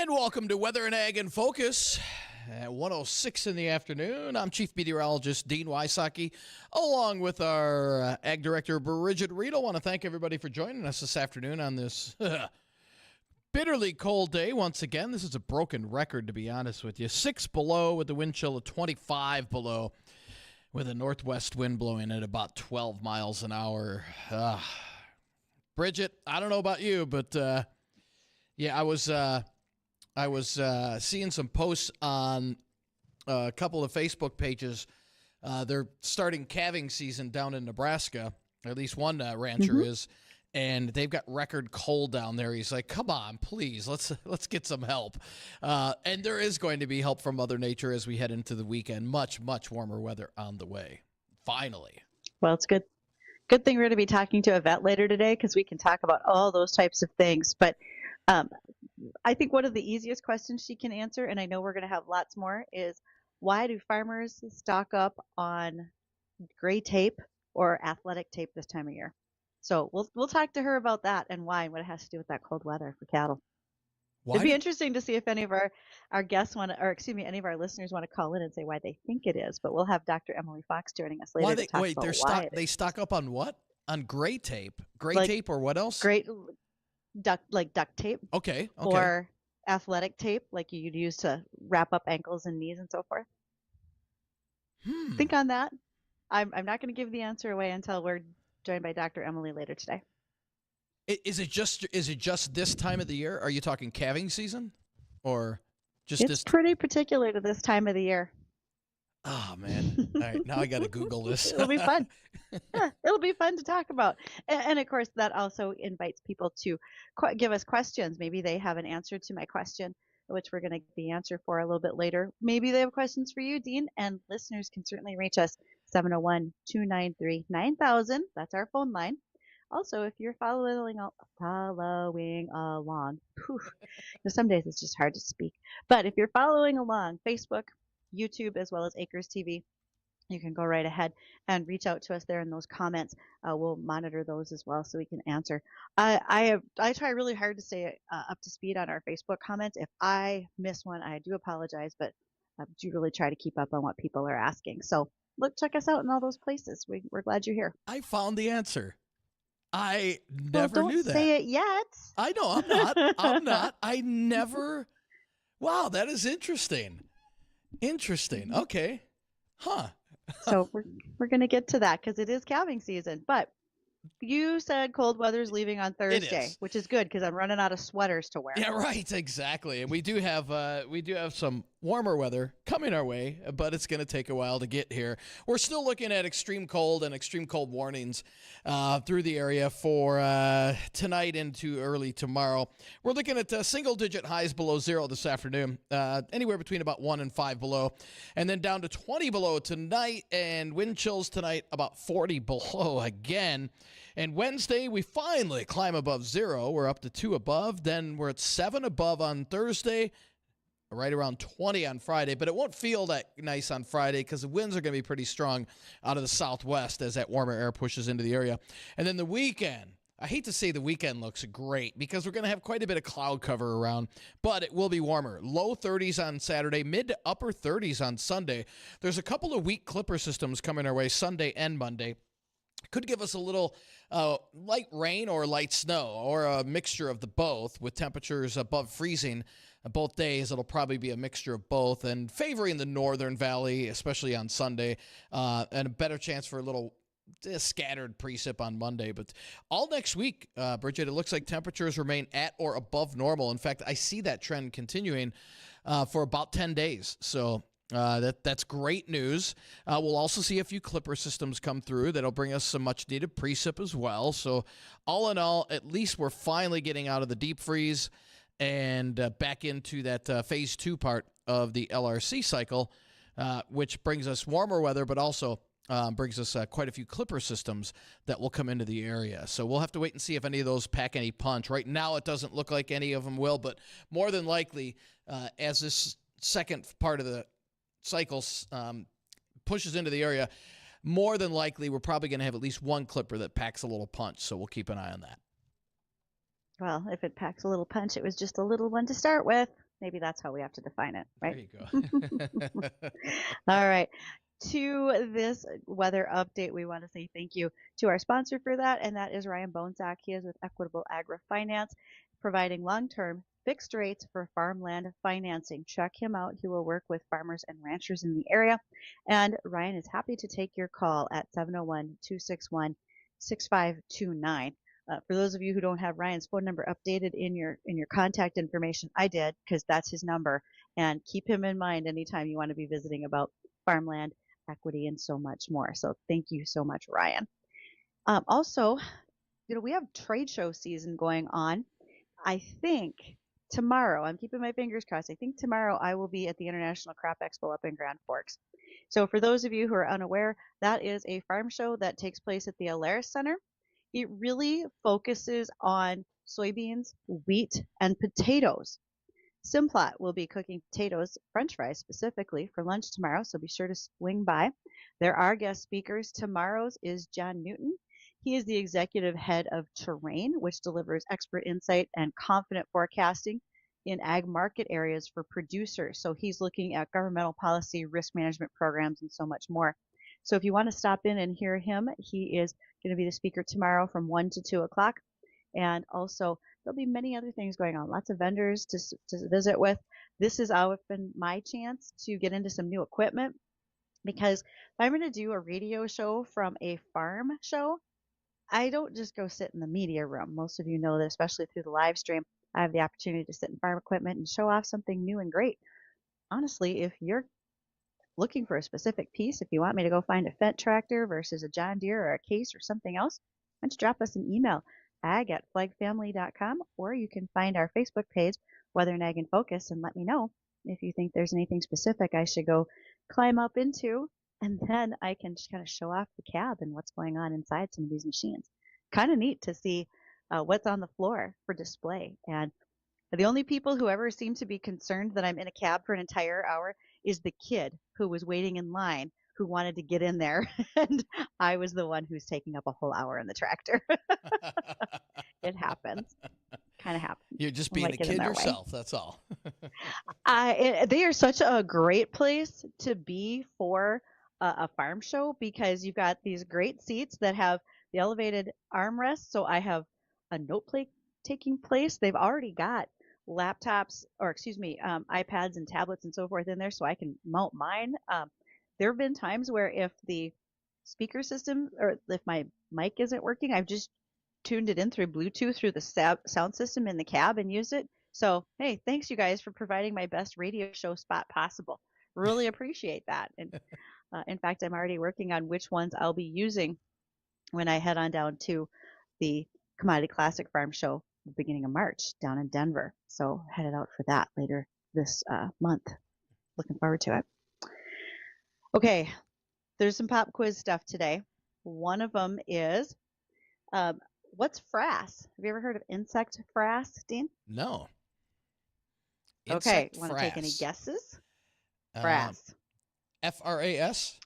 And welcome to Weather and Ag in Focus at 1:06 in the afternoon. I'm Chief Meteorologist Dean Wysocki, along with our Ag Director, Bridgette Readel. I want to thank everybody for joining us this afternoon on this bitterly cold day. Once again, this is a broken record, to be honest with you. 6 below with the wind chill of 25 below with a northwest wind blowing at about 12 miles an hour. Bridgette, I don't know about you, but yeah, I was seeing some posts on a couple of Facebook pages. They're starting calving season down in Nebraska. At least one rancher is, and they've got record cold down there. He's like, "Come on, please, let's get some help." And there is going to be help from Mother Nature as we head into the weekend. Much warmer weather on the way. Finally. Well, it's good. Good thing we're going to be talking to a vet later today because we can talk about all those types of things. But I think one of the easiest questions she can answer, and I know we're going to have lots more, is why do farmers stock up on gray tape or athletic tape this time of year? So we'll talk to her about that and why and what it has to do with that cold weather for cattle. It'd be interesting to see if any of our guests any of our listeners want to call in and say why they think it is. But we'll have Dr. Emily Fox joining us later to talk about why they stock up on what? On gray tape? Tape or what else? Duct tape. Okay. Or athletic tape, like you'd use to wrap up ankles and knees and so forth. Think on that. I'm not going to give the answer away until we're joined by Dr. Emily later today. Is it just this time of the year? Are you talking calving season, or just It's pretty particular to this time of the year. Oh man! All right, now I got to Google this. It'll be fun. Yeah, it'll be fun to talk about, and of course that also invites people to give us questions. Maybe they have an answer to my question, which we're going to get the answer for a little bit later. Maybe they have questions for you, Dean, and listeners can certainly reach us 701-293-9000. That's our phone line. Also, if you're following along, some days it's just hard to speak. But if you're following along, Facebook, YouTube, as well as Acres TV, you can go right ahead and reach out to us there in those comments. We'll monitor those as well so we can answer. I try really hard to stay up to speed on our Facebook comments. If I miss one, I do apologize, but I do really try to keep up on what people are asking. So check us out in all those places. We're glad you're here. I found the answer. I never knew that. Don't say it yet. I know, I'm not. I'm not. I never. Wow, that is interesting. Interesting. Okay. Huh. So we're going to get to that because it is calving season. But you said cold weather's leaving on Thursday, which is good because I'm running out of sweaters to wear. Yeah, right. Exactly. And we do have some warmer weather coming our way, but it's going to take a while to get here. We're still looking at extreme cold and extreme cold warnings through the area for tonight into early tomorrow. We're looking at single-digit highs below zero this afternoon, anywhere between about 1 and 5 below, and then down to 20 below tonight, and wind chills tonight about 40 below again. And Wednesday, we finally climb above zero. We're up to 2 above. Then we're at 7 above on Thursday, right around 20 on Friday. But it won't feel that nice on Friday because the winds are going to be pretty strong out of the southwest as that warmer air pushes into the area. And then the weekend, I hate to say the weekend looks great because we're going to have quite a bit of cloud cover around, but it will be warmer. Low 30s on Saturday, mid to upper 30s on Sunday. There's a couple of weak clipper systems coming our way Sunday and Monday. Could give us a little light rain or light snow or a mixture of the both with temperatures above freezing both days. It'll probably be a mixture of both and favoring the northern valley, especially on Sunday, and a better chance for a little scattered precip on Monday. But all next week, Bridgette, it looks like temperatures remain at or above normal. In fact, I see that trend continuing for about 10 days. So that's great news. We'll also see a few clipper systems come through that'll bring us some much needed precip as well. So all in all, at least we're finally getting out of the deep freeze and back into that phase 2 part of the LRC cycle, which brings us warmer weather, but also brings us quite a few clipper systems that will come into the area. So we'll have to wait and see if any of those pack any punch. Right now, it doesn't look like any of them will, but more than likely, as this second part of the cycle pushes into the area, more than likely, we're probably going to have at least one clipper that packs a little punch. So we'll keep an eye on that. Well, if it packs a little punch, it was just a little one to start with. Maybe that's how we have to define it, There right? you go. All right. To this weather update, we want to say thank you to our sponsor for that, and that is Ryan Bonsack. He is with Equitable Agri-Finance, providing long-term fixed rates for farmland financing. Check him out. He will work with farmers and ranchers in the area, and Ryan is happy to take your call at 701-261-6529. For those of you who don't have Ryan's phone number updated in your contact information, I did, because that's his number. And keep him in mind anytime you want to be visiting about farmland, equity, and so much more. So thank you so much, Ryan. Also, we have trade show season going on. I think tomorrow, I'm keeping my fingers crossed, I think tomorrow I will be at the International Crop Expo up in Grand Forks. So for those of you who are unaware, that is a farm show that takes place at the Alaris Center. It really focuses on soybeans, wheat, and potatoes. Simplot will be cooking potatoes, french fries specifically, for lunch tomorrow, so be sure to swing by. There are guest speakers. Tomorrow's is John Newton. He is the executive head of Terrain, which delivers expert insight and confident forecasting in ag market areas for producers. So he's looking at governmental policy, risk management programs, and so much more. So if you want to stop in and hear him, he is going to be the speaker tomorrow from 1 to 2 o'clock. And also, there'll be many other things going on, lots of vendors to visit with. This has been my chance to get into some new equipment, because if I'm going to do a radio show from a farm show, I don't just go sit in the media room. Most of you know that, especially through the live stream, I have the opportunity to sit in farm equipment and show off something new and great. Honestly, if you're looking for a specific piece, if you want me to go find a Fendt tractor versus a John Deere or a Case or something else, why don't you drop us an email, ag@flagfamily.com, or you can find our Facebook page, Weather Ag in Focus, and let me know if you think there's anything specific I should go climb up into, and then I can just kind of show off the cab and what's going on inside some of these machines. Kind of neat to see what's on the floor for display. And the only people who ever seem to be concerned that I'm in a cab for an entire hour is the kid who was waiting in line who wanted to get in there, and I was the one who's taking up a whole hour in the tractor. It happens. Kind of happens. You're just being a kid yourself, that's all. They are such a great place to be for a farm show, because you've got these great seats that have the elevated armrests. So I have a note plate taking place. They've already got laptops, or excuse me, iPads and tablets and so forth in there, so I can mount mine. There have been times where if the speaker system, or if my mic isn't working, I've just tuned it in through Bluetooth through the sound system in the cab and used it. So, hey, thanks you guys for providing my best radio show spot possible. Really appreciate that. And in fact, I'm already working on which ones I'll be using when I head on down to the Commodity Classic Farm Show beginning of March down in Denver. So headed out for that later this month. Looking forward to it. Okay, there's some pop quiz stuff today. One of them is, what's frass? Have you ever heard of insect frass, Dean? No. Okay, want to take any guesses? Frass. F-R-A-S?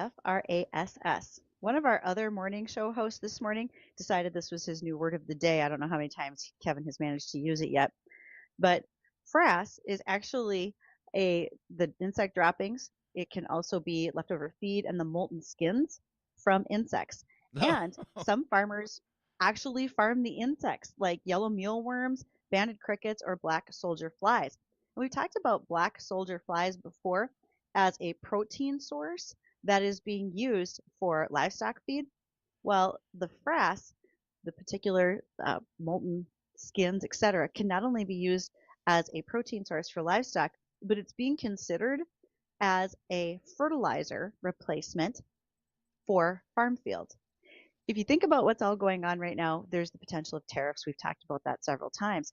F-R-A-S-S. One of our other morning show hosts this morning decided this was his new word of the day. I don't know how many times Kevin has managed to use it yet. But frass is actually the insect droppings. It can also be leftover feed and the molten skins from insects. And some farmers actually farm the insects, like yellow mealworms, banded crickets, or black soldier flies. And we've talked about black soldier flies before as a protein source that is being used for livestock feed. Well, the frass, the particular molten skins, etc., can not only be used as a protein source for livestock, but it's being considered as a fertilizer replacement for farm fields. If you think about what's all going on right now, there's the potential of tariffs. We've talked about that several times.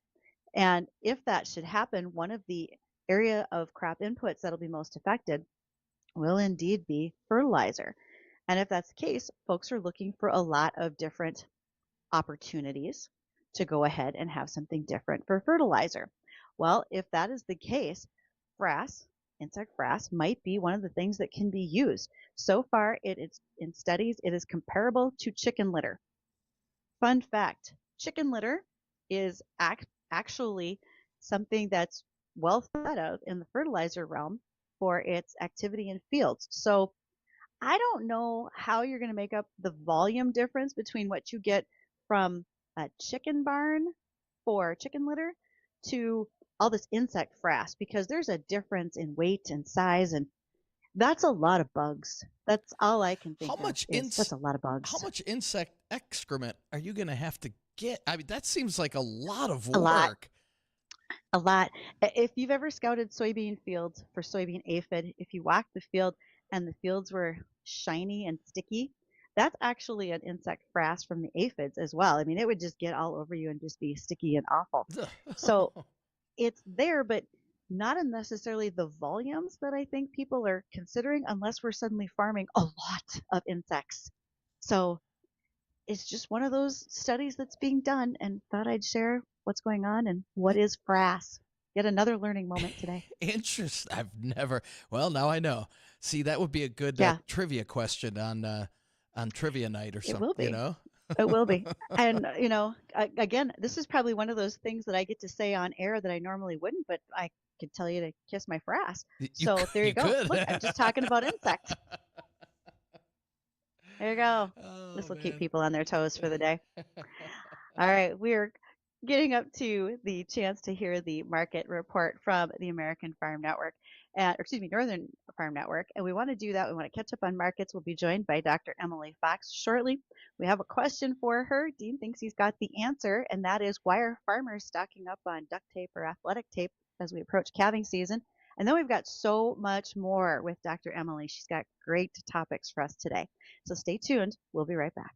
And if that should happen, one of the area of crop inputs that'll be most affected will indeed be fertilizer. And if that's the case, folks are looking for a lot of different opportunities to go ahead and have something different for fertilizer. Well, if that is the case, frass, insect frass, might be one of the things that can be used. So far, in studies, it is comparable to chicken litter. Fun fact, chicken litter is actually something that's well thought of in the fertilizer realm for its activity in fields. So I don't know how you're going to make up the volume difference between what you get from a chicken barn for chicken litter to all this insect frass, because there's a difference in weight and size, and that's a lot of bugs. That's all I can How think of much is that's a lot of how bugs. much insect excrement are you going to have to get? I mean, that seems like a lot of A lot, work. a lot. If you've ever scouted soybean fields for soybean aphid, if you walked the field and the fields were shiny and sticky, that's actually an insect frass from the aphids as well. I mean, it would just get all over you and just be sticky and awful. So it's there, but not in necessarily the volumes that I think people are considering unless we're suddenly farming a lot of insects. So it's just one of those studies that's being done, and thought I'd share what's going on and what is frass. Yet another learning moment today. Interesting. I've never. Well, now I know. See, that would be a good Yeah, trivia question on trivia night or it something. will You be. know. It will be. And, again, this is probably one of those things that I get to say on air that I normally wouldn't, but I could tell you to kiss my frass. So there you You go. could. Look, I'm just talking about insects. There you go. This Oh will keep man. people on their toes for the day. All right, we're getting up to the chance to hear the market report from the American Farm Network, or excuse me, Northern Farm Network. And we want to do that. We want to catch up on markets. We'll be joined by Dr. Emily Fox shortly. We have a question for her. Dean thinks he's got the answer, and that is, why are farmers stocking up on duct tape or athletic tape as we approach calving season? And then we've got so much more with Dr. Emily. She's got great topics for us today. So stay tuned. We'll be right back.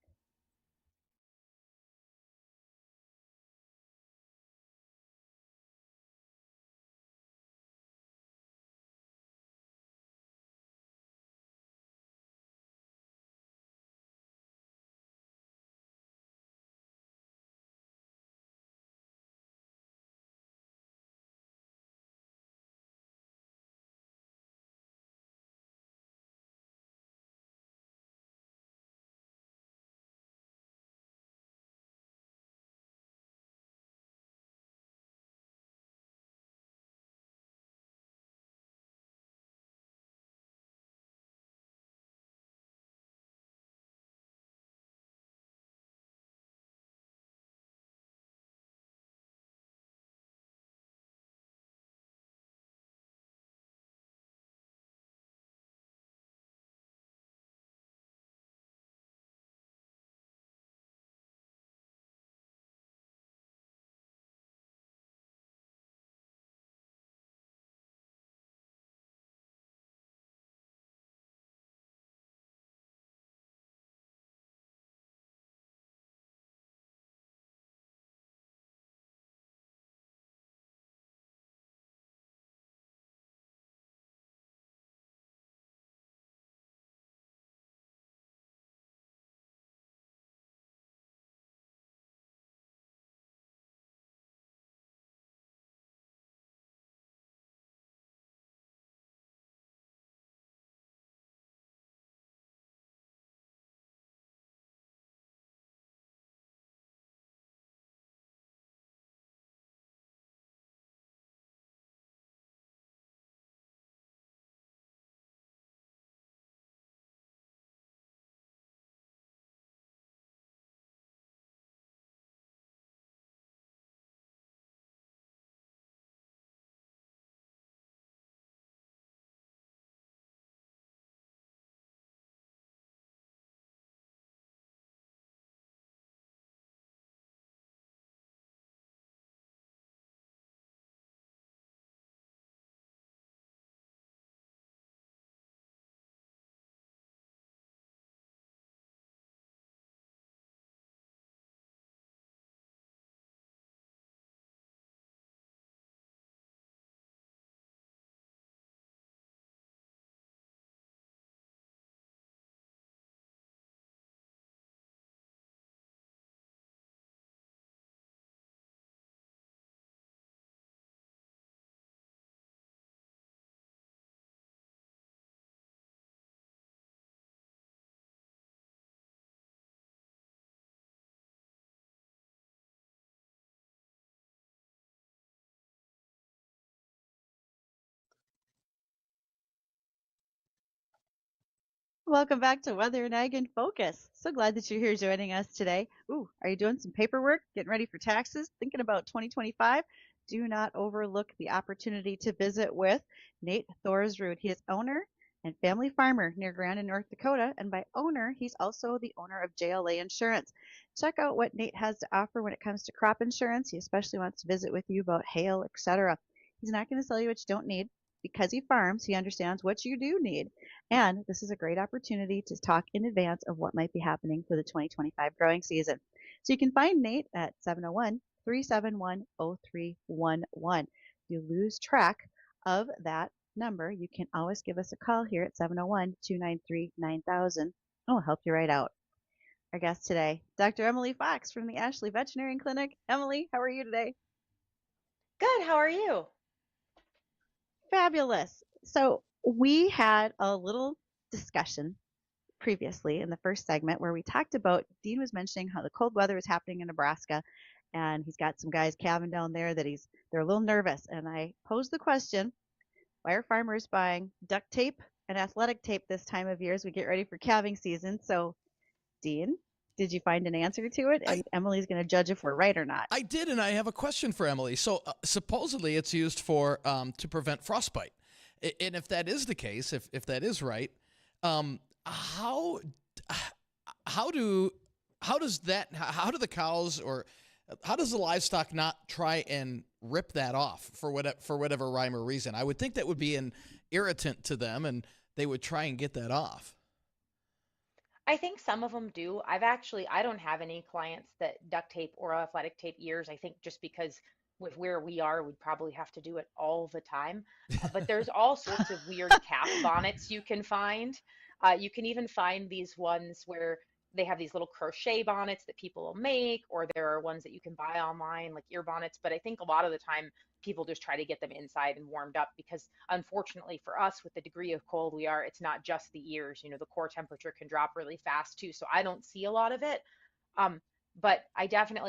Welcome back to Weather and Ag in Focus. So glad that you're here joining us today. Ooh, are you doing some paperwork, getting ready for taxes, thinking about 2025? Do not overlook the opportunity to visit with Nate Thorsrud. He is owner and family farmer near Grand in North Dakota. And by owner, he's also the owner of JLA Insurance. Check out what Nate has to offer when it comes to crop insurance. He especially wants to visit with you about hail, etc. He's not going to sell you what you don't need. Because he farms, he understands what you do need. And this is a great opportunity to talk in advance of what might be happening for the 2025 growing season. So you can find Nate at 701 371 0311. If you lose track of that number, you can always give us a call here at 701 293 9000. I'll help you right out. Our guest today, Dr. Emily Fox from the Ashley Veterinary Clinic. Emily, how are you today? Good, how are you? Fabulous. So we had a little discussion previously in the first segment where we talked about Dean was mentioning how the cold weather is happening in Nebraska, and he's got some guys calving down there that they're a little nervous. And I posed the question, why are farmers buying duct tape and athletic tape this time of year as we get ready for calving season? So Dean, did you find an answer to it? I And Emily's going to judge if we're right or not. I did, and I have a question for Emily. So supposedly it's used for to prevent frostbite, and if that is the case, if that is right, how how do how do the cows or how does the livestock not try and rip that off for whatever rhyme or reason? I would think that would be an irritant to them, and they would try and get that off. I think some of them do. I don't have any clients that duct tape or athletic tape ears. I think just because with where we are, we'd probably have to do it all the time. But there's all sorts of weird calf bonnets you can find. You can even find these ones where they have these little crochet bonnets that people will make, or there are ones that you can buy online, like ear bonnets. But I think a lot of the time, people just try to get them inside and warmed up because unfortunately for us, with the degree of cold we are, it's not just the ears. The core temperature can drop really fast too. So I don't see a lot of it. Um, but I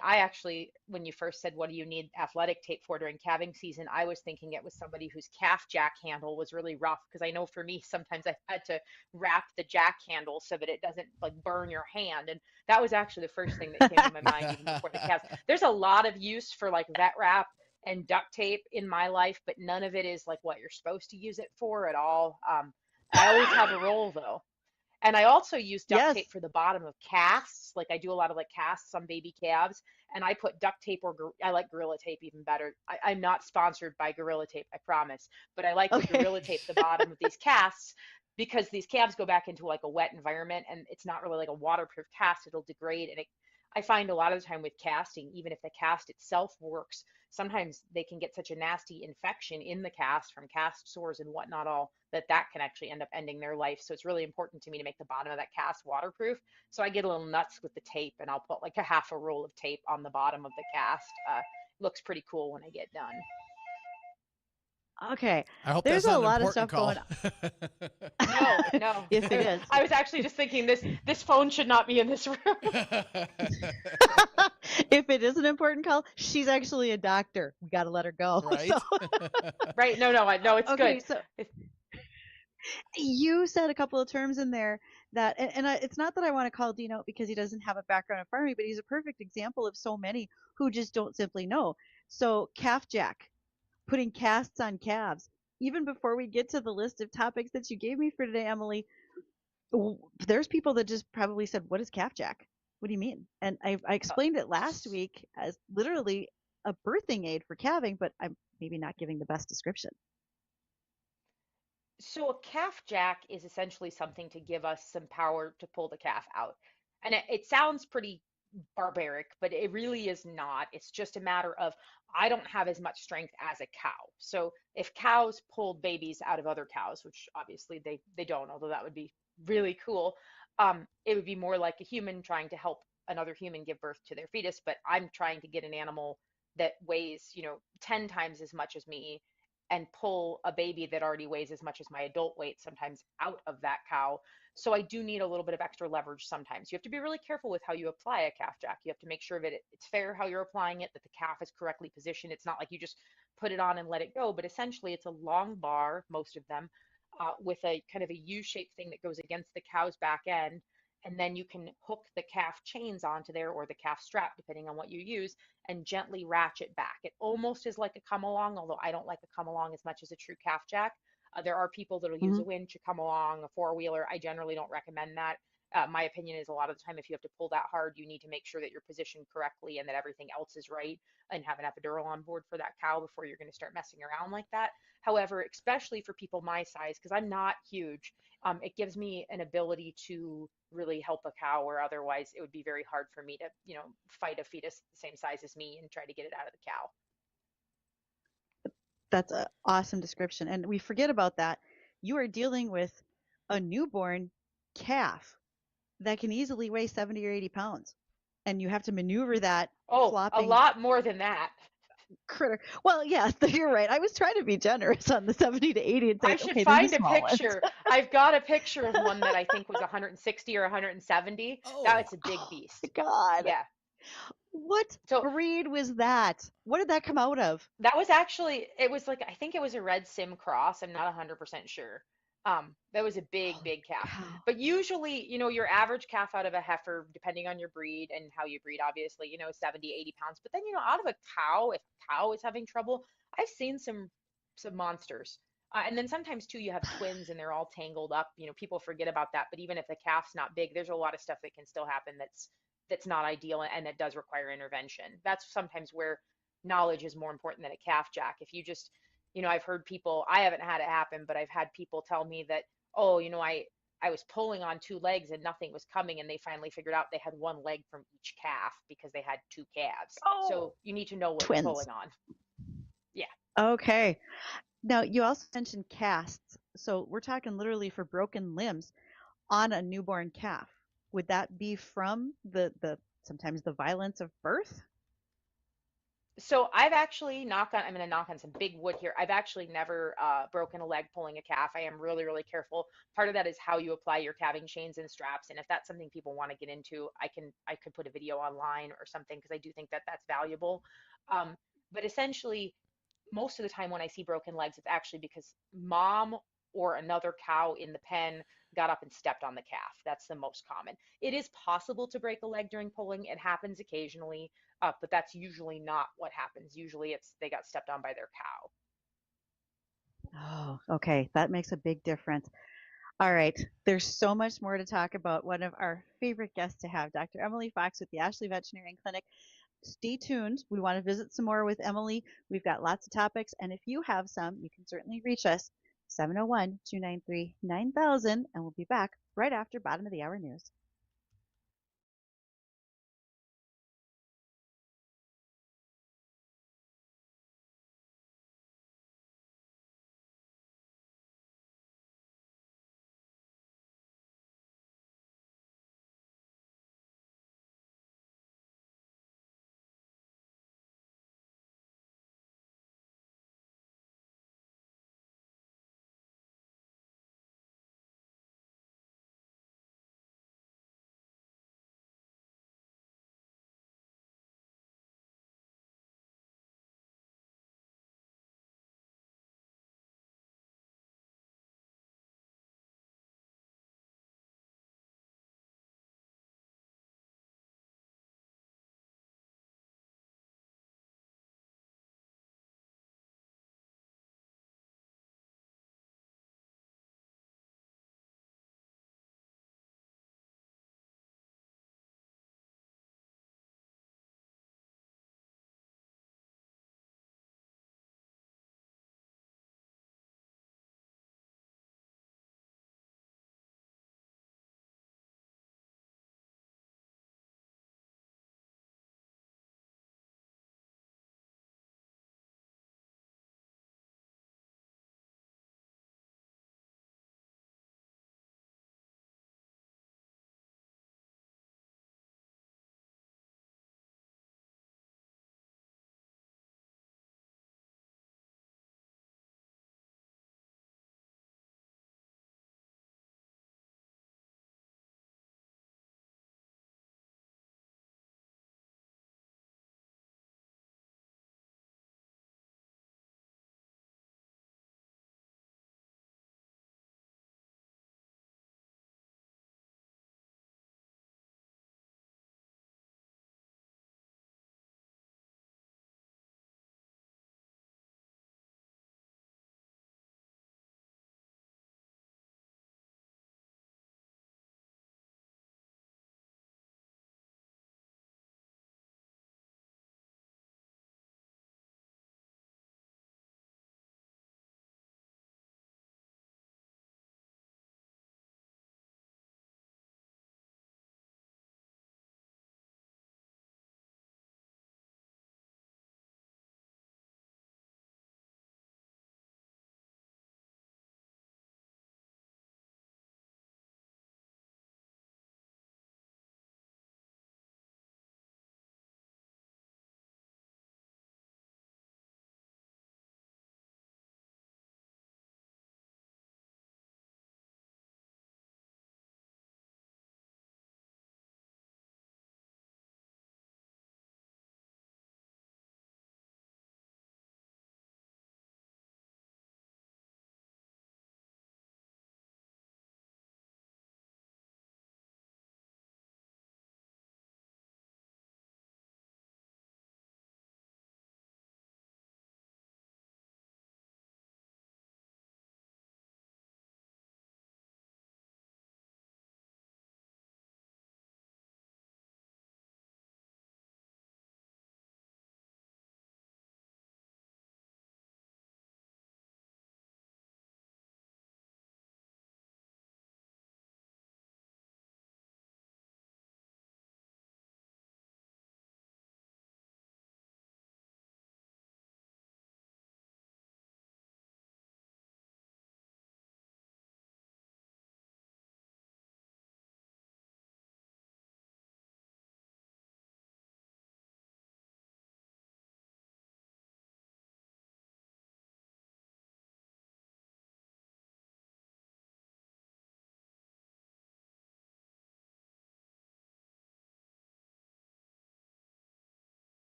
actually, when you first said, what do you need athletic tape for during calving season? I was thinking it was somebody whose calf jack handle was really rough because I know for me, sometimes I had to wrap the jack handle so that it doesn't like burn your hand. And that was actually the first thing that came to my mind even before the calves. There's a lot of use for like vet wrap and duct tape in my life, but none of it is like what you're supposed to use it for at all. I always have a roll though. And I also use duct Yes. tape for the bottom of casts. Like I do a lot of like casts on baby calves, and I put duct tape or I like Gorilla Tape even better. I'm not sponsored by Gorilla Tape, I promise, but I like to Okay. Gorilla Tape the bottom of these casts because these calves go back into like a wet environment and it's not really like a waterproof cast. It'll degrade, and I find a lot of the time with casting, even if the cast itself works, sometimes they can get such a nasty infection in the cast from cast sores and whatnot all that can actually end up ending their life. So it's really important to me to make the bottom of that cast waterproof. So I get a little nuts with the tape and I'll put like a half a roll of tape on the bottom of the cast. Looks pretty cool when I get done. Okay. I hope There's that's a not an lot of important stuff call. going No, on. no. Yes, it is. I was actually just thinking this phone should not be in this room. If it is an important call, she's actually a doctor. We got to let her go. Right? So, Right? No, no, no, it's okay, good. so It's, you said a couple of terms in there that, it's not that I want to call Dean out because he doesn't have a background in farming, but he's a perfect example of so many who just don't simply know. So, calf jack, putting casts on calves. Even before we get to the list of topics that you gave me for today, Emily, there's people that just probably said, "What is calf jack? What do you mean?" And I explained it last week as literally a birthing aid for calving, but I'm maybe not giving the best description. So a calf jack is essentially something to give us some power to pull the calf out. And it sounds pretty barbaric, but it really is not. It's just a matter of I don't have as much strength as a cow. So if cows pulled babies out of other cows, which obviously they don't, although that would be really cool, it would be more like a human trying to help another human give birth to their fetus. But I'm trying to get an animal that weighs, 10 times as much as me and pull a baby that already weighs as much as my adult weight sometimes out of that cow. So I do need a little bit of extra leverage sometimes. You have to be really careful with how you apply a calf jack. You have to make sure that it's fair how you're applying it, that the calf is correctly positioned. It's not like you just put it on and let it go, but essentially it's a long bar, most of them, with a kind of a U-shaped thing that goes against the cow's back end. And then you can hook the calf chains onto there or the calf strap, depending on what you use, and gently ratchet back. It almost is like a come along, although I don't like a come along as much as a true calf jack. There are people that'll use Hmm. a winch, a come along, a four wheeler. I generally don't recommend that. My opinion is a lot of the time, if you have to pull that hard, you need to make sure that you're positioned correctly and that everything else is right and have an epidural on board for that cow before you're going to start messing around like that. However, especially for people my size, because I'm not huge, it gives me an ability to really help a cow where otherwise it would be very hard for me to, fight a fetus the same size as me and try to get it out of the cow. That's an awesome description. And we forget about that. You are dealing with a newborn calf that can easily weigh 70 or 80 pounds. And you have to maneuver that Oh, a flopping lot more than that. critter. Well, yeah, you're right. I was trying to be generous on the 70 to 80 and I say, should okay, they're the find a small ones. picture. I've got a picture of one that I think was 160 or 170. Oh, That's a big Oh my beast. God. Yeah. What So breed was that? What did that come out of? that was actually, it was like, I think it was a red sim cross. I'm not 100% sure. That was a big, Holy big calf. cow. But usually, your average calf out of a heifer, depending on your breed and how you breed, obviously, 70, 80 pounds. But then, out of a cow, if a cow is having trouble, I've seen some monsters. And then sometimes too, you have twins and they're all tangled up. People forget about that. But even if the calf's not big, there's a lot of stuff that can still happen that's not ideal and that does require intervention. That's sometimes where knowledge is more important than a calf jack. If you just, I've heard people, I haven't had it happen, but I've had people tell me that, oh, I was pulling on two legs and nothing was coming, and they finally figured out they had one leg from each calf because they had two calves. Oh, So you need to know what you're twins. pulling on. Yeah. Okay. Now, you also mentioned casts. So we're talking literally for broken limbs on a newborn calf. Would that be from the sometimes the violence of birth? So I've actually I'm going to knock on some big wood here. I've actually never broken a leg pulling a calf. I am really, really careful. Part of that is how you apply your calving chains and straps. And if that's something people want to get into, I could put a video online or something because I do think that that's valuable. Um, but essentially, most of the time when I see broken legs, it's actually because mom or another cow in the pen got up and stepped on the calf. That's the most common. It is possible to break a leg during pulling. It happens occasionally, but that's usually not what happens. Usually it's they got stepped on by their cow. Oh, okay. That makes a big difference. All right. There's so much more to talk about. One of our favorite guests to have, Dr. Emily Fox with the Ashley Veterinary Clinic. Stay tuned. We want to visit some more with Emily. We've got lots of topics. And if you have some, you can certainly reach us 701-293-9000. And we'll be back right after bottom of the hour news.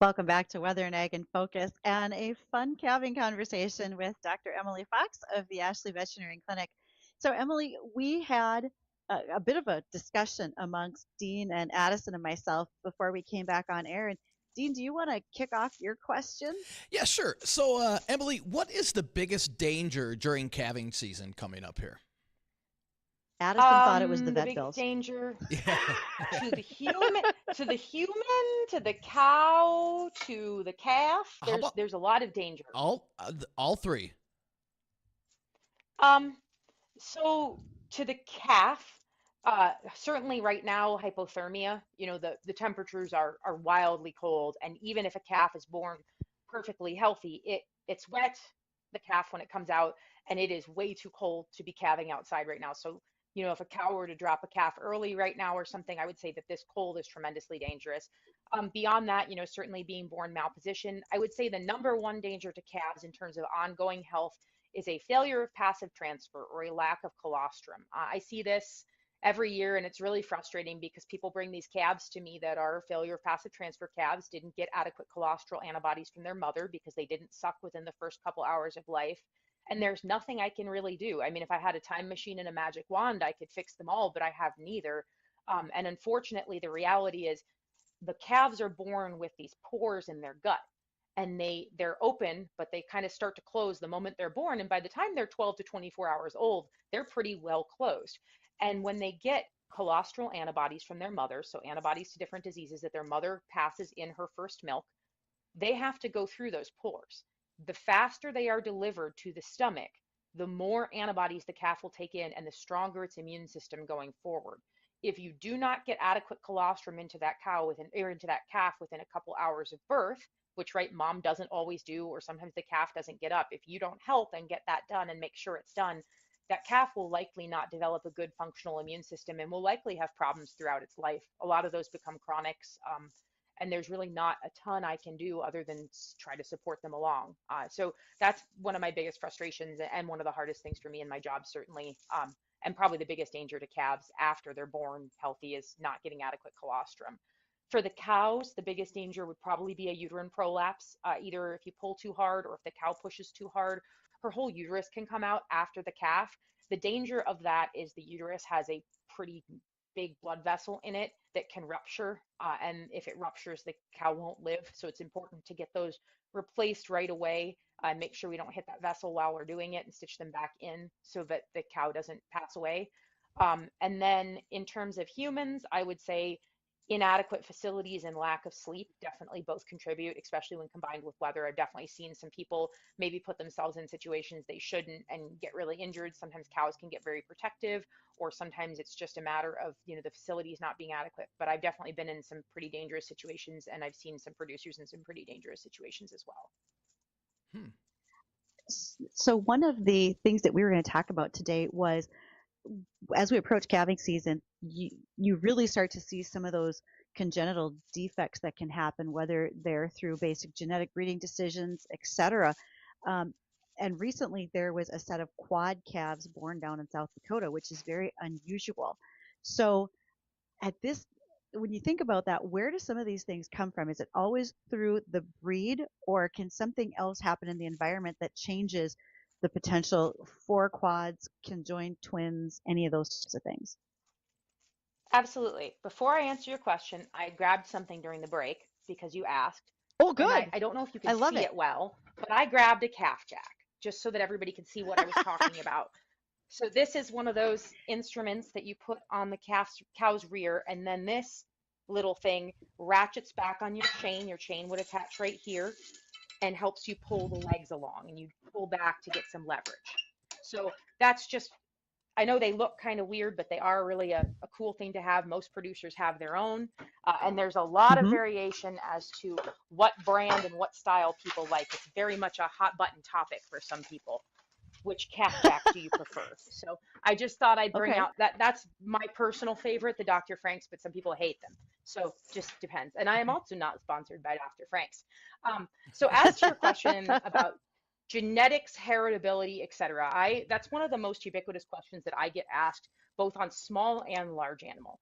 Welcome back to Weather and Ag in Focus and a fun calving conversation with Dr. Emily Fox of the Ashley Veterinary Clinic. So, Emily, we had a bit of a discussion amongst Dean and Addison and myself before we came back on air. And Dean, do you want to kick off your question? Yeah, sure. So, Emily, what is the biggest danger during calving season coming up here? Addison thought it was the The vet biggest bills. danger Yeah. to the human, to the cow, to the calf. How about There's a lot of danger. all three? Um, so to the calf, certainly right now, hypothermia, the temperatures are wildly cold. And even if a calf is born perfectly healthy, it's wet, the calf, when it comes out, and it is way too cold to be calving outside right now. So, if a cow were to drop a calf early right now or something, I would say that this cold is tremendously dangerous. Beyond that, certainly being born malposition, I would say the number one danger to calves in terms of ongoing health is a failure of passive transfer or a lack of colostrum. I see this every year, and it's really frustrating because people bring these calves to me that are failure of passive transfer calves, didn't get adequate colostral antibodies from their mother because they didn't suck within the first couple hours of life. And there's nothing I can really do. I mean, if I had a time machine and a magic wand, I could fix them all, but I have neither. And unfortunately, the reality is the calves are born with these pores in their gut, and they're open, but they kind of start to close the moment they're born. And by the time they're 12 to 24 hours old, they're pretty well closed. And when they get colostral antibodies from their mother, so antibodies to different diseases that their mother passes in her first milk, they have to go through those pores. The faster they are delivered to the stomach, the more antibodies the calf will take in and the stronger its immune system going forward. If you do not get adequate colostrum into that cow or into that calf within a couple hours of birth, which right mom doesn't always do, or sometimes the calf doesn't get up, if you don't help and get that done and make sure it's done, that calf will likely not develop a good functional immune system and will likely have problems throughout its life. A lot of those become chronics. And there's really not a ton I can do other than try to support them along. So that's one of my biggest frustrations and one of the hardest things for me in my job, certainly. And probably the biggest danger to calves after they're born healthy is not getting adequate colostrum. For the cows, the biggest danger would probably be a uterine prolapse. Either if you pull too hard or if the cow pushes too hard, her whole uterus can come out after the calf. The danger of that is the uterus has a pretty big blood vessel in it that can rupture. And if it ruptures, the cow won't live. So it's important to get those replaced right away and make sure we don't hit that vessel while we're doing it and stitch them back in so that the cow doesn't pass away. And then in terms of humans, I would say inadequate facilities and lack of sleep definitely both contribute, especially when combined with weather. I've definitely seen some people maybe put themselves in situations they shouldn't and get really injured. Sometimes cows can get very protective, or sometimes it's just a matter of, the facilities not being adequate. But I've definitely been in some pretty dangerous situations, and I've seen some producers in some pretty dangerous situations as well. Hmm. So one of the things that we were going to talk about today was, as we approach calving season, you really start to see some of those congenital defects that can happen, whether they're through basic genetic breeding decisions, etc. And recently there was a set of quad calves born down in South Dakota, which is very unusual. So when you think about that, where do some of these things come from? Is it always through the breed, or can something else happen in the environment that changes the potential for quads, conjoined twins, any of those sorts of things? Absolutely. Before I answer your question, I grabbed something during the break because you asked. Oh, And good. I don't know if you I can love see it. it well, but I grabbed a calf jack just so that everybody can see what I was talking about. So this is one of those instruments that you put on the cow's rear, and then this little thing ratchets back on your chain. Your chain would attach right here and helps you pull the legs along, and you pull back to get some leverage. So that's just, I know they look kind of weird, but they are really a cool thing to have. Most producers have their own, and there's a lot of variation as to what brand and what style people like. It's very much a hot button topic for some people. Which calf jack do you prefer? So I just thought I'd bring out that's my personal favorite, the Dr. Frank's, but some people hate them. So just depends. And I am also not sponsored by Dr. Frank's. So as to your question about genetics, heritability, etc., that's one of the most ubiquitous questions that I get asked both on small and large animal.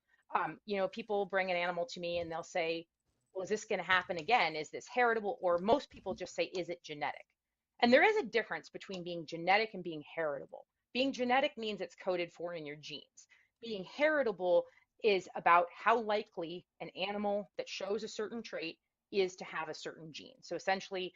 People bring an animal to me and they'll say, well, is this going to happen again? Is this heritable? Or most people just say, is it genetic? And there is a difference between being genetic and being heritable. Being genetic means it's coded for in your genes. Being heritable is about how likely an animal that shows a certain trait is to have a certain gene. So essentially,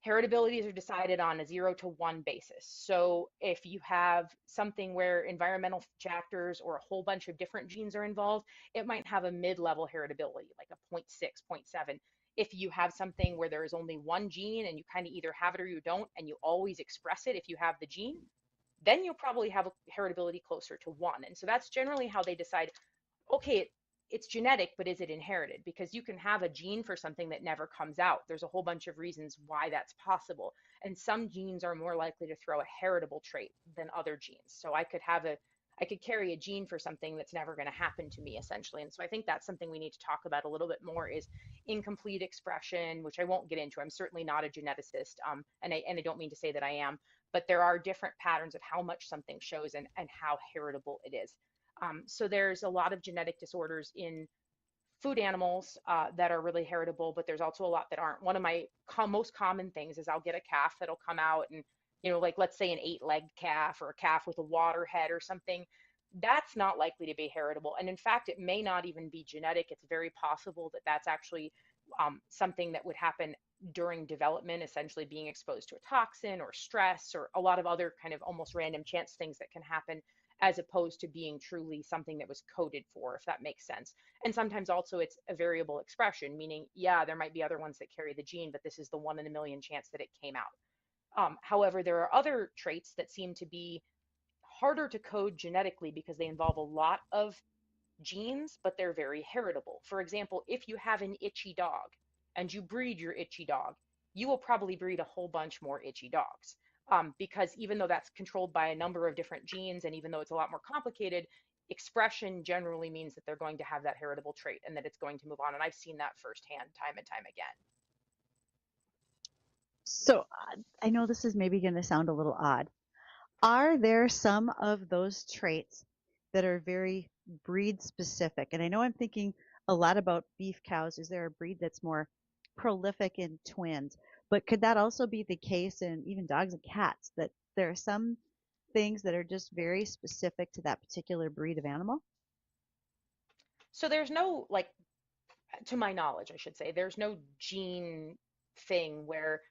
heritabilities are decided on a 0 to 1 basis. So if you have something where environmental factors or a whole bunch of different genes are involved, it might have a mid-level heritability, like a zero 0.6, zero 0.7. If you have something where there is only one gene and you kind of either have it or you don't, and you always express it if you have the gene, then you'll probably have a heritability closer to 1. And so that's generally how they decide, okay, it's genetic, but is it inherited? Because you can have a gene for something that never comes out. There's a whole bunch of reasons why that's possible. And some genes are more likely to throw a heritable trait than other genes. So I could carry a gene for something that's never going to happen to me, essentially. And so I think that's something we need to talk about a little bit more, is incomplete expression, which I won't get into. I'm certainly not a geneticist, and I don't mean to say that I am, but there are different patterns of how much something shows and how heritable it is. So there's a lot of genetic disorders in food animals that are really heritable, but there's also a lot that aren't. One of my most common things is I'll get a calf that'll come out and, like let's say an 8-legged calf or a calf with a water head or something. That's not likely to be heritable. And in fact, it may not even be genetic. It's very possible that that's actually something that would happen during development, essentially being exposed to a toxin or stress or a lot of other kind of almost random chance things that can happen, as opposed to being truly something that was coded for, if that makes sense. And sometimes also it's a variable expression, meaning, yeah, there might be other ones that carry the gene, but this is the 1 in a million chance that it came out. However, there are other traits that seem to be harder to code genetically because they involve a lot of genes, but they're very heritable. For example, if you have an itchy dog and you breed your itchy dog, you will probably breed a whole bunch more itchy dogs. Because even though that's controlled by a number of different genes, and even though it's a lot more complicated, expression generally means that they're going to have that heritable trait and that it's going to move on. And I've seen that firsthand time and time again. So I know this is maybe going to sound a little odd. Are there some of those traits that are very breed specific? And I know I'm thinking a lot about beef cows. Is there a breed that's more prolific in twins? But could that also be the case in even dogs and cats, that there are some things that are just very specific to that particular breed of animal? So there's no, like, to my knowledge, I should say, there's no gene thing where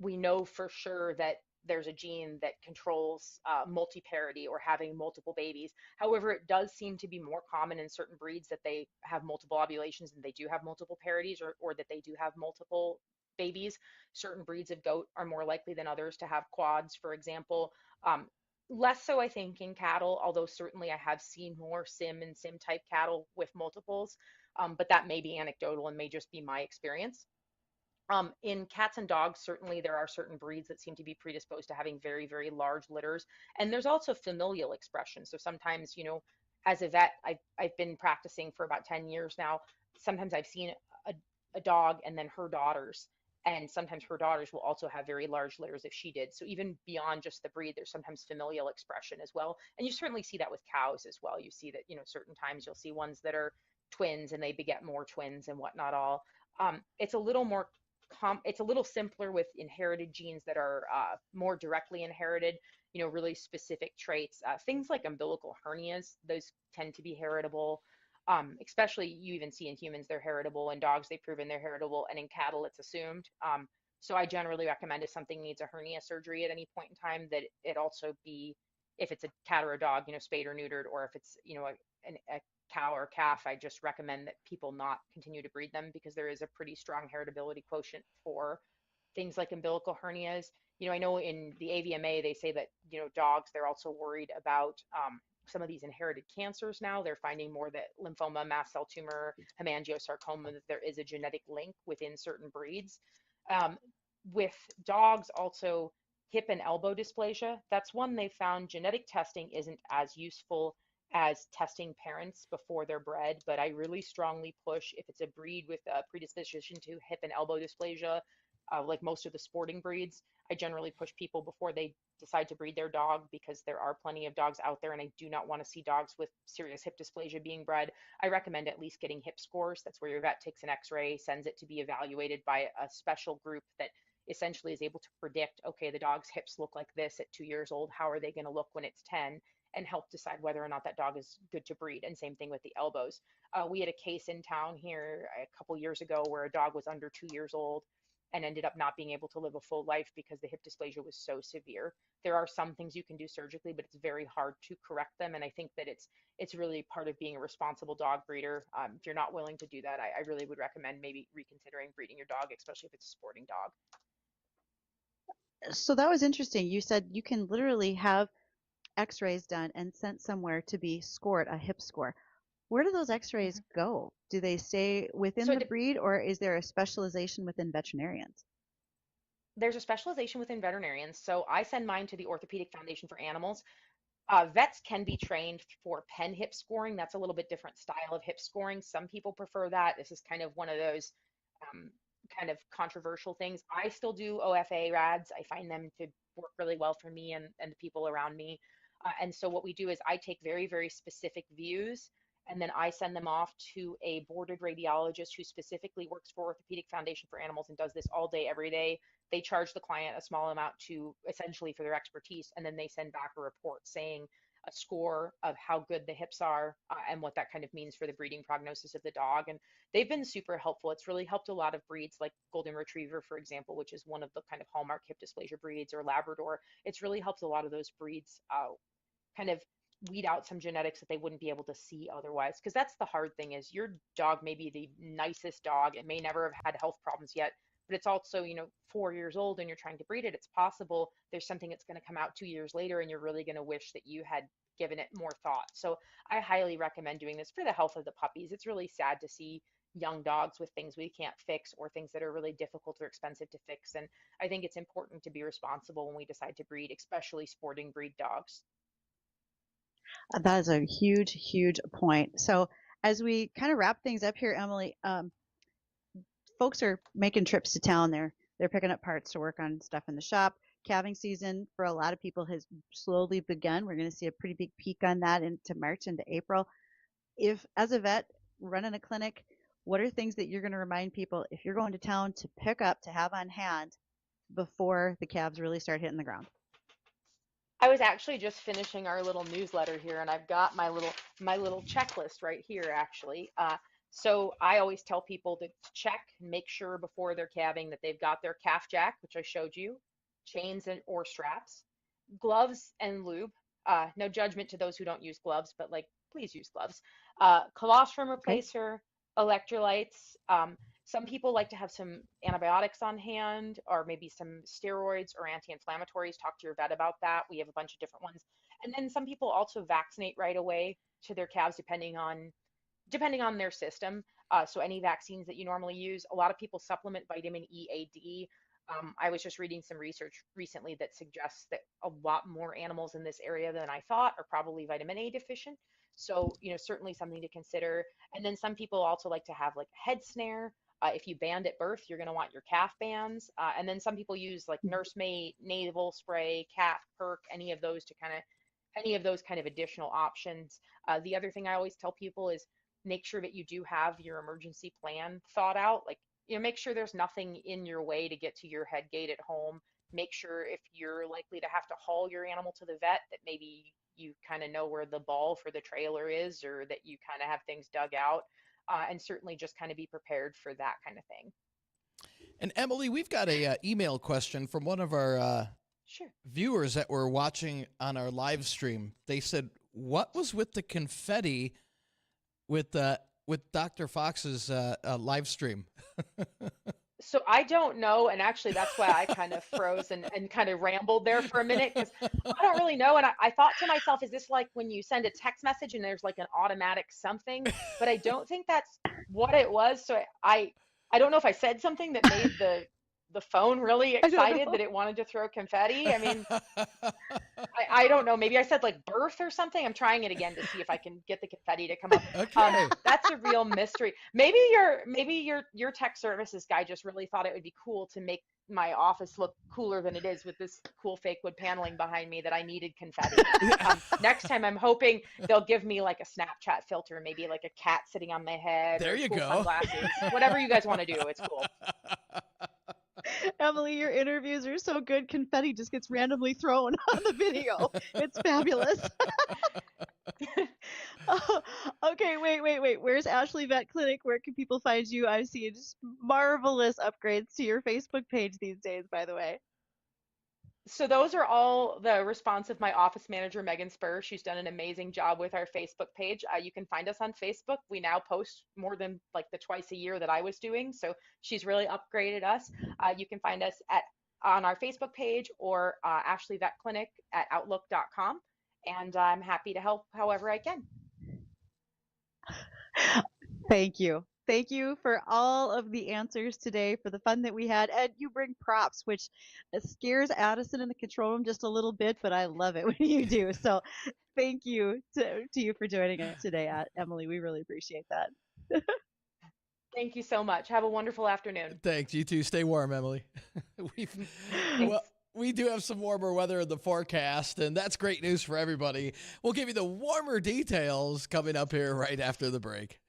we know for sure that there's a gene that controls multiparity or having multiple babies. However, it does seem to be more common in certain breeds that they have multiple ovulations and they do have multiple parities, or that they do have multiple babies. Certain breeds of goat are more likely than others to have quads, for example. Um, Less so, I think, in cattle, although certainly I have seen more sim and sim type cattle with multiples, but that may be anecdotal and may just be my experience. In cats and dogs, certainly there are certain breeds that seem to be predisposed to having very, very large litters. And there's also familial expression. So sometimes, as a vet, I've been practicing for about 10 years now. Sometimes I've seen a dog and then her daughters. And sometimes her daughters will also have very large litters if she did. So even beyond just the breed, there's sometimes familial expression as well. And you certainly see that with cows as well. You see that, certain times you'll see ones that are twins and they beget more twins and whatnot all. It's a little more it's a little simpler with inherited genes that are more directly inherited, really specific traits. Things like umbilical hernias, those tend to be heritable. Especially you even see in humans, they're heritable. In dogs, they've proven they're heritable. And in cattle, it's assumed. So I generally recommend if something needs a hernia surgery at any point in time, that it also be, if it's a cat or a dog, spayed or neutered, or if it's, a cow or calf, I just recommend that people not continue to breed them, because there is a pretty strong heritability quotient for things like umbilical hernias. I know in the AVMA, they say that, dogs, they're also worried about some of these inherited cancers now. They're finding more that lymphoma, mast cell tumor, hemangiosarcoma, that there is a genetic link within certain breeds. With dogs also, hip and elbow dysplasia, that's one they found genetic testing isn't as useful as testing parents before they're bred, but I really strongly push, if it's a breed with a predisposition to hip and elbow dysplasia, like most of the sporting breeds. I generally push people before they decide to breed their dog because there are plenty of dogs out there, and I do not want to see dogs with serious hip dysplasia being bred. I recommend at least getting hip scores. That's where your vet takes an x-ray, sends it to be evaluated by a special group that essentially is able to predict, okay, the dog's hips look like this at 2 years old. How are they going to look when it's 10? And help decide whether or not that dog is good to breed. And same thing with the elbows. We had a case in town here a couple years ago where a dog was under 2 years old and ended up not being able to live a full life because the hip dysplasia was so severe. There are some things you can do surgically, but it's very hard to correct them. And I think that it's really part of being a responsible dog breeder. If you're not willing to do that, I really would recommend maybe reconsidering breeding your dog, especially if it's a sporting dog. So that was interesting. You said you can literally have x-rays done and sent somewhere to be scored, a hip score. Where do those x-rays go? Do they stay within So the breed, or is there a specialization within veterinarians? there's a specialization within veterinarians. So I send mine to the Orthopedic Foundation for Animals. Vets can be trained for pen hip scoring. That's a little bit different style of hip scoring. Some people prefer that. This is kind of one of those um, kind of controversial things. I still do OFA rads. I find them to work really well for me and the people around me. And so what we do is I take very, very specific views, and then I send them off to a boarded radiologist who specifically works for Orthopedic Foundation for Animals and does this all day, every day. They charge the client a small amount to essentially for their expertise, and then they send back a report saying a score of how good the hips are and what that kind of means for the breeding prognosis of the dog. And they've been super helpful. It's really helped a lot of breeds like Golden Retriever, for example, which is one of the kind of hallmark hip dysplasia breeds, or Labrador. It's really helped a lot of those breeds kind of weed out some genetics that they wouldn't be able to see otherwise. Because that's the hard thing, is your dog may be the nicest dog. It may never have had health problems yet, but it's also, 4 years old and you're trying to breed it. It's possible there's something that's going to come out 2 years later and you're really going to wish that you had given it more thought. So I highly recommend doing this for the health of the puppies. It's really sad to see young dogs with things we can't fix or things that are really difficult or expensive to fix. And I think it's important to be responsible when we decide to breed, especially sporting breed dogs. That is a huge, huge point. So as we kind of wrap things up here, Emily, folks are making trips to town. They're picking up parts to work on stuff in the shop. Calving season for a lot of people has slowly begun. We're going to see a pretty big peak on that into March, into April. If, as a vet running a clinic, what are things that you're going to remind people if you're going to town to pick up, to have on hand before the calves really start hitting the ground? I was actually just finishing our little newsletter here, and I've got my little checklist right here, actually. So I always tell people to check and make sure before they're calving that they've got their calf jack, which I showed you, chains or straps, gloves and lube. No judgment to those who don't use gloves, but please use gloves. Colostrum Okay. replacer, electrolytes. Some people like to have some antibiotics on hand, or maybe some steroids or anti-inflammatories. Talk to your vet about that. We have a bunch of different ones. And then some people also vaccinate right away to their calves, depending on their system. So any vaccines that you normally use. A lot of people supplement vitamin E, A, D. I was just reading some research recently that suggests that a lot more animals in this area than I thought are probably vitamin A deficient. So, certainly something to consider. And then some people also like to have like a head snare. If you band at birth, you're going to want your calf bands. And then some people use like nursemaid, nasal spray, calf perk, any of those kind of additional options. The other thing I always tell people is make sure that you do have your emergency plan thought out. Make sure there's nothing in your way to get to your head gate at home. Make sure if you're likely to have to haul your animal to the vet, that maybe you kind of know where the ball for the trailer is, or that you kind of have things dug out. And certainly just kind of be prepared for that kind of thing. And Emily, we've got a email question from one of our Sure. viewers that were watching on our live stream. They said, "What was with the confetti with Dr. Fox's live stream?" So I don't know, and actually that's why I kind of froze and kind of rambled there for a minute, because I don't really know. And I thought to myself, is this like when you send a text message and there's like an automatic something? But I don't think that's what it was. So I don't know if I said something that made the phone really excited that it wanted to throw confetti. I mean, I don't know. Maybe I said like birth or something. I'm trying it again to see if I can get the confetti to come up. Okay. That's a real mystery. Maybe your tech services guy just really thought it would be cool to make my office look cooler than it is with this cool fake wood paneling behind me that I needed confetti. Next time I'm hoping they'll give me like a Snapchat filter, maybe like a cat sitting on my head There or you cool go. sunglasses, whatever you guys want to do. It's cool. Emily, your interviews are so good. Confetti just gets randomly thrown on the video. It's fabulous. Oh, okay, wait. Where's Ashley Vet Clinic? Where can people find you? I see just marvelous upgrades to your Facebook page these days, by the way. So those are all the response of my office manager, Megan Spur. She's done an amazing job with our Facebook page. You can find us on Facebook. We now post more than like the twice a year that I was doing. So she's really upgraded us. You can find us at on our Facebook page or Ashley Vet Clinic at outlook.com. And I'm happy to help however I can. Thank you. Thank you for all of the answers today, for the fun that we had. And you bring props, which scares Addison in the control room just a little bit, but I love it when you do. So thank you to you for joining us today, Emily. We really appreciate that. Thank you so much. Have a wonderful afternoon. Thanks. You too. Stay warm, Emily. Thanks. We do have some warmer weather in the forecast, and that's great news for everybody. We'll give you the warmer details coming up here right after the break.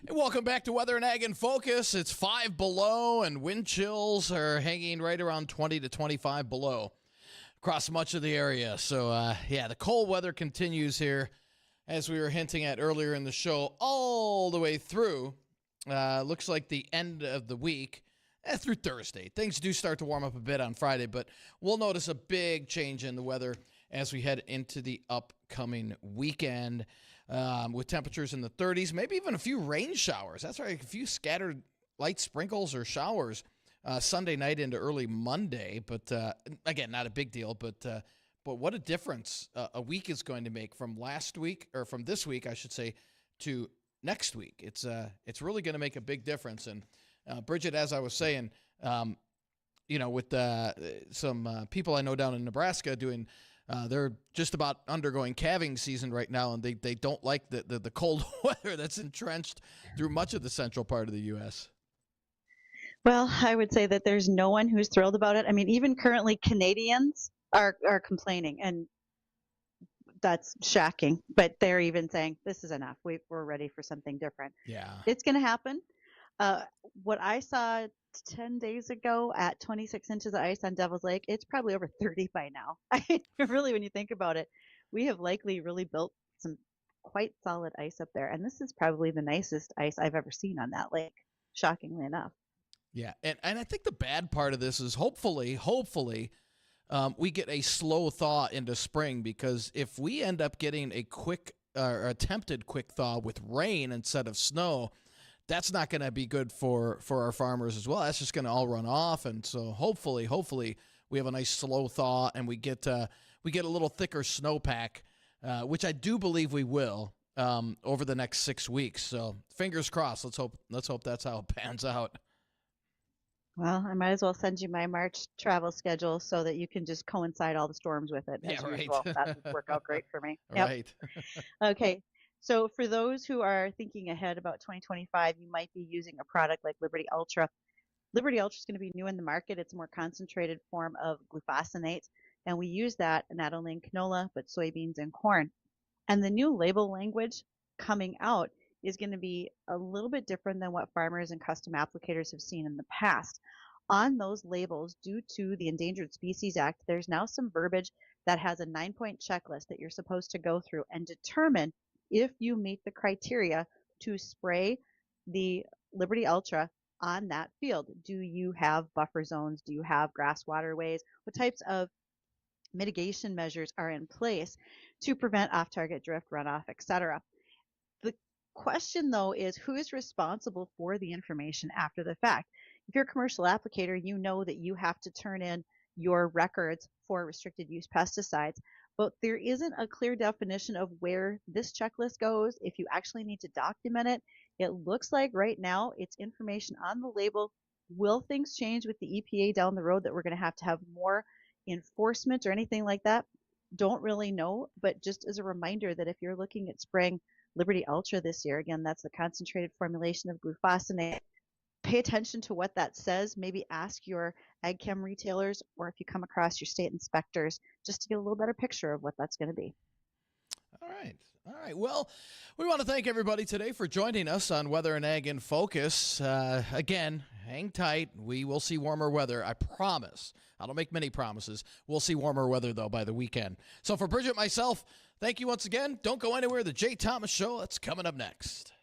Hey, welcome back to Weather and Ag in Focus. It's 5 below, and wind chills are hanging right around 20 to 25 below across much of the area. So, the cold weather continues here, as we were hinting at earlier in the show, all the way through. Looks like the end of the week through Thursday. Things do start to warm up a bit on Friday, but we'll notice a big change in the weather as we head into the upcoming weekend. With temperatures in the 30s, maybe even a few rain showers. That's right, a few scattered light sprinkles or showers Sunday night into early Monday. But again, not a big deal. But what a difference a week is going to make from last week, or from this week, I should say, to next week. It's really going to make a big difference. And Bridgette, as I was saying, with some people I know down in Nebraska doing. They're just about undergoing calving season right now, and they don't like the cold weather that's entrenched through much of the central part of the U.S. Well, I would say that there's no one who's thrilled about it. I mean, even currently Canadians are complaining, and that's shocking. But they're even saying, this is enough. We're ready for something different. Yeah. It's going to happen. What I saw 10 days ago at 26 inches of ice on Devil's Lake, it's probably over 30 by now. Really, when you think about it, we have likely really built some quite solid ice up there. And this is probably the nicest ice I've ever seen on that lake, shockingly enough. Yeah. And I think the bad part of this is hopefully, we get a slow thaw into spring, because if we end up getting a quick or attempted quick thaw with rain instead of snow, that's not going to be good for our farmers as well. That's just going to all run off. And so hopefully we have a nice slow thaw, and we get a little thicker snowpack, which I do believe we will over the next 6 weeks. So fingers crossed. Let's hope that's how it pans out. Well, I might as well send you my March travel schedule so that you can just coincide all the storms with it. Yeah, right. Usual. That would work out great for me. Right. Okay. So for those who are thinking ahead about 2025, you might be using a product like Liberty Ultra. Liberty Ultra is going to be new in the market. It's a more concentrated form of glufosinate, and we use that not only in canola, but soybeans and corn. And the new label language coming out is going to be a little bit different than what farmers and custom applicators have seen in the past. On those labels, due to the Endangered Species Act, there's now some verbiage that has a 9-point checklist that you're supposed to go through and determine if you meet the criteria to spray the Liberty Ultra on that field. Do you have buffer zones? Do you have grass waterways? What types of mitigation measures are in place to prevent off-target drift, runoff, etc.? The question, though, is who is responsible for the information after the fact? If you're a commercial applicator, you know that you have to turn in your records for restricted use pesticides, but there isn't a clear definition of where this checklist goes. If you actually need to document it, it looks like right now it's information on the label. Will things change with the EPA down the road that we're going to have more enforcement or anything like that? Don't really know, but just as a reminder that if you're looking at spraying Liberty Ultra this year, again, that's the concentrated formulation of glufosinate. Pay attention to what that says. Maybe ask your ag chem retailers, or if you come across your state inspectors, just to get a little better picture of what that's going to be. All right. Well, we want to thank everybody today for joining us on Weather and Ag in Focus. Again, hang tight. We will see warmer weather. I promise. I don't make many promises. We'll see warmer weather, though, by the weekend. So for Bridgette, myself, thank you once again. Don't go anywhere. The Jay Thomas Show, that's coming up next.